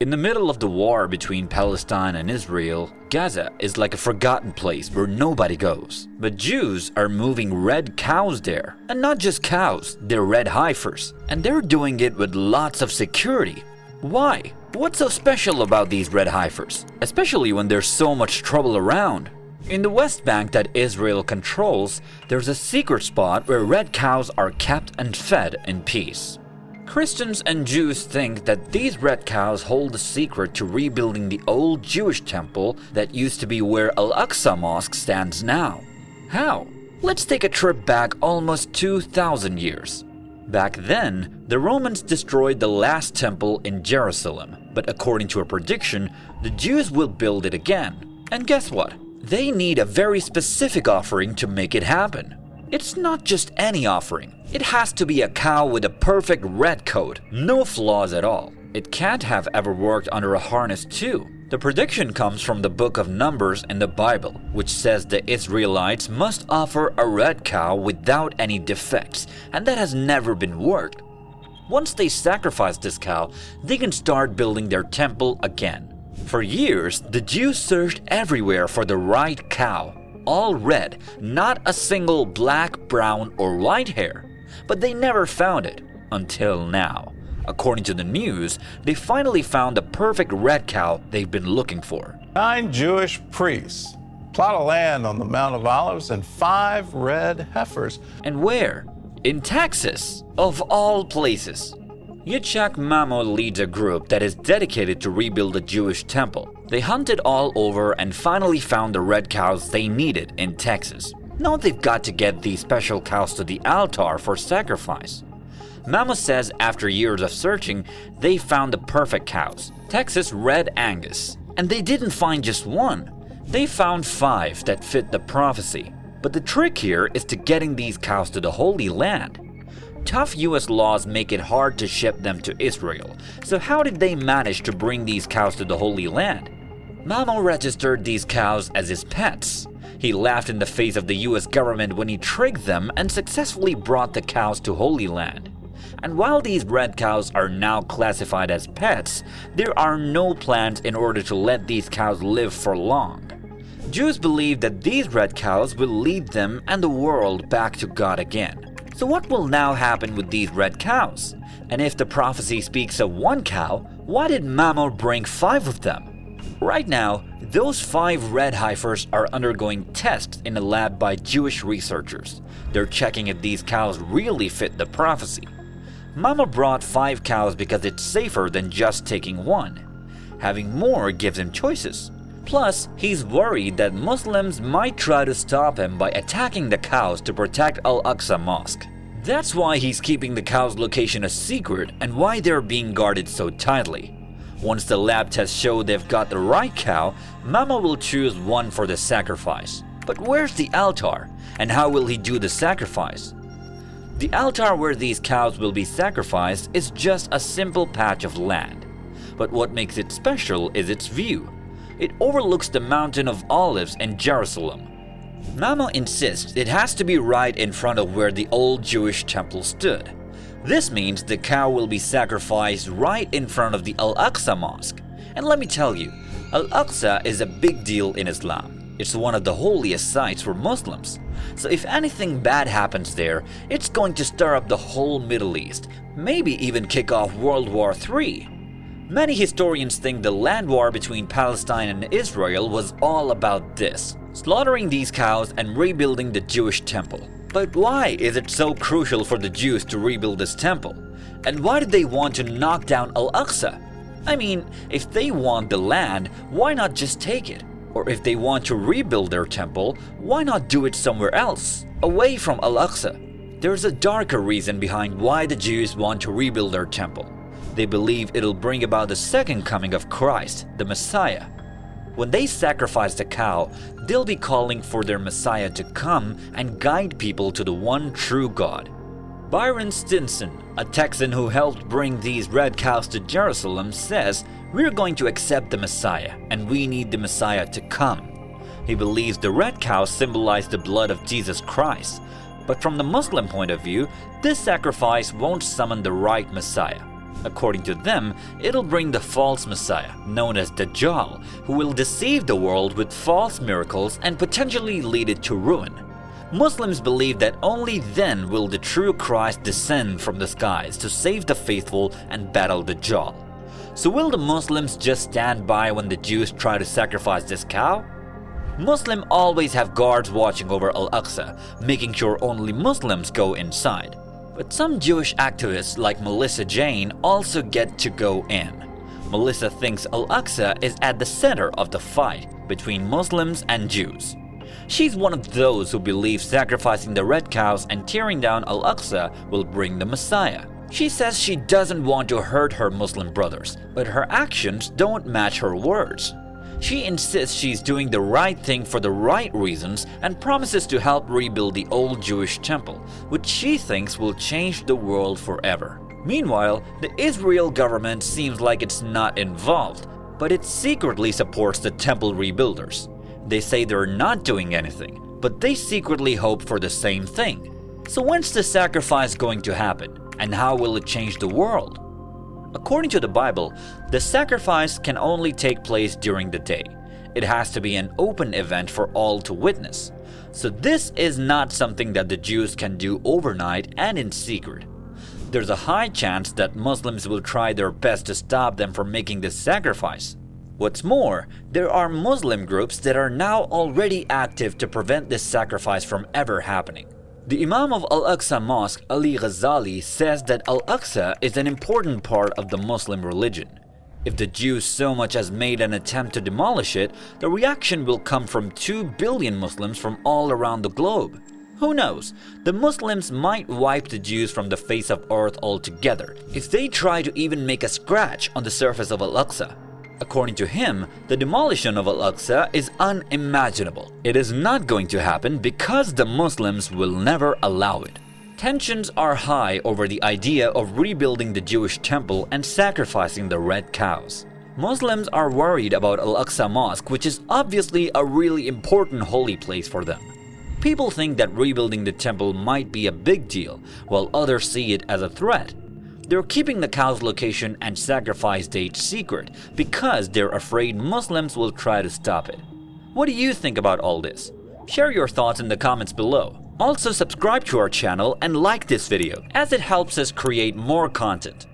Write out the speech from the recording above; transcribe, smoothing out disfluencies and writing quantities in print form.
In the middle of the war between Palestine and Israel, Gaza is like a forgotten place where nobody goes. But Jews are moving red cows there. And not just cows, they're red heifers. And they're doing it with lots of security. Why? What's so special about these red heifers? Especially when there's so much trouble around. In the West Bank that Israel controls, there's a secret spot where red cows are kept and fed in peace. Christians and Jews think that these red cows hold the secret to rebuilding the old Jewish temple that used to be where Al-Aqsa Mosque stands now. How? Let's take a trip back almost 2,000 years. Back then, the Romans destroyed the last temple in Jerusalem, but according to a prediction, the Jews will build it again. And guess what? They need a very specific offering to make it happen. It's not just any offering. It has to be a cow with a perfect red coat, no flaws at all. It can't have ever worked under a harness too. The prediction comes from the book of Numbers in the Bible, which says the Israelites must offer a red cow without any defects, and that has never been worked. Once they sacrifice this cow, they can start building their temple again. For years, the Jews searched everywhere for the right cow. All red, not a single black, brown, or white hair. But they never found it, until now. According to the news, they finally found the perfect red cow they've been looking for. 9 Jewish priests plot of land on the Mount of Olives and 5 red heifers. And where? In Texas, of all places. Yitzhak Mamo leads a group that is dedicated to rebuild the Jewish temple. They hunted all over and finally found the red cows they needed in Texas. Now they've got to get these special cows to the altar for sacrifice. Mamo says after years of searching, they found the perfect cows, Texas Red Angus. And they didn't find just one. They found 5 that fit the prophecy. But the trick here is to getting these cows to the Holy Land. Tough US laws make it hard to ship them to Israel, so how did they manage to bring these cows to the Holy Land? Mamo registered these cows as his pets. He laughed in the face of the US government when he tricked them and successfully brought the cows to Holy Land. And while these red cows are now classified as pets, there are no plans in order to let these cows live for long. Jews believe that these red cows will lead them and the world back to God again. So what will now happen with these red cows? And if the prophecy speaks of 1 cow, why did Mamo bring 5 of them? Right now, those 5 red heifers are undergoing tests in a lab by Jewish researchers. They're checking if these cows really fit the prophecy. Mamo brought 5 cows because it's safer than just taking 1. Having more gives him choices. Plus, he's worried that Muslims might try to stop him by attacking the cows to protect Al-Aqsa Mosque. That's why he's keeping the cows' location a secret and why they're being guarded so tightly. Once the lab tests show they've got the right cow, Mamo will choose one for the sacrifice. But where's the altar? And how will he do the sacrifice? The altar where these cows will be sacrificed is just a simple patch of land. But what makes it special is its view. It overlooks the Mountain of Olives in Jerusalem. Mamo insists it has to be right in front of where the old Jewish temple stood. This means the cow will be sacrificed right in front of the Al-Aqsa Mosque. And let me tell you, Al-Aqsa is a big deal in Islam. It's one of the holiest sites for Muslims. So if anything bad happens there, it's going to stir up the whole Middle East, maybe even kick off World War III. Many historians think the land war between Palestine and Israel was all about this, slaughtering these cows and rebuilding the Jewish temple. But why is it so crucial for the Jews to rebuild this temple? And why did they want to knock down Al-Aqsa? I mean, if they want the land, why not just take it? Or if they want to rebuild their temple, why not do it somewhere else, away from Al-Aqsa? There's a darker reason behind why the Jews want to rebuild their temple. They believe it'll bring about the second coming of Christ, the Messiah. When they sacrifice the cow, they'll be calling for their Messiah to come and guide people to the one true God. Byron Stinson, a Texan who helped bring these red cows to Jerusalem, says, "We're going to accept the Messiah, and we need the Messiah to come." He believes the red cows symbolize the blood of Jesus Christ. But from the Muslim point of view, this sacrifice won't summon the right Messiah. According to them, it'll bring the false Messiah, known as Dajjal, who will deceive the world with false miracles and potentially lead it to ruin. Muslims believe that only then will the true Christ descend from the skies to save the faithful and battle Dajjal. So will the Muslims just stand by when the Jews try to sacrifice this cow? Muslims always have guards watching over Al-Aqsa, making sure only Muslims go inside. But some Jewish activists like Melissa Jane also get to go in. Melissa thinks Al-Aqsa is at the center of the fight between Muslims and Jews. She's one of those who believe sacrificing the red cows and tearing down Al-Aqsa will bring the Messiah. She says she doesn't want to hurt her Muslim brothers, but her actions don't match her words. She insists she's doing the right thing for the right reasons and promises to help rebuild the old Jewish temple, which she thinks will change the world forever. Meanwhile, the Israel government seems like it's not involved, but it secretly supports the temple rebuilders. They say they're not doing anything, but they secretly hope for the same thing. So when's the sacrifice going to happen, and how will it change the world? According to the Bible, the sacrifice can only take place during the day. It has to be an open event for all to witness. So this is not something that the Jews can do overnight and in secret. There's a high chance that Muslims will try their best to stop them from making this sacrifice. What's more, there are Muslim groups that are now already active to prevent this sacrifice from ever happening. The Imam of Al-Aqsa Mosque, Ali Ghazali, says that Al-Aqsa is an important part of the Muslim religion. If the Jews so much as made an attempt to demolish it, the reaction will come from 2 billion Muslims from all around the globe. Who knows, the Muslims might wipe the Jews from the face of earth altogether if they try to even make a scratch on the surface of Al-Aqsa. According to him, the demolition of Al-Aqsa is unimaginable. It is not going to happen because the Muslims will never allow it. Tensions are high over the idea of rebuilding the Jewish temple and sacrificing the red cows. Muslims are worried about Al-Aqsa Mosque, which is obviously a really important holy place for them. People think that rebuilding the temple might be a big deal, while others see it as a threat. They're keeping the cow's location and sacrifice date secret because they're afraid Muslims will try to stop it. What do you think about all this? Share your thoughts in the comments below. Also subscribe to our channel and like this video as it helps us create more content.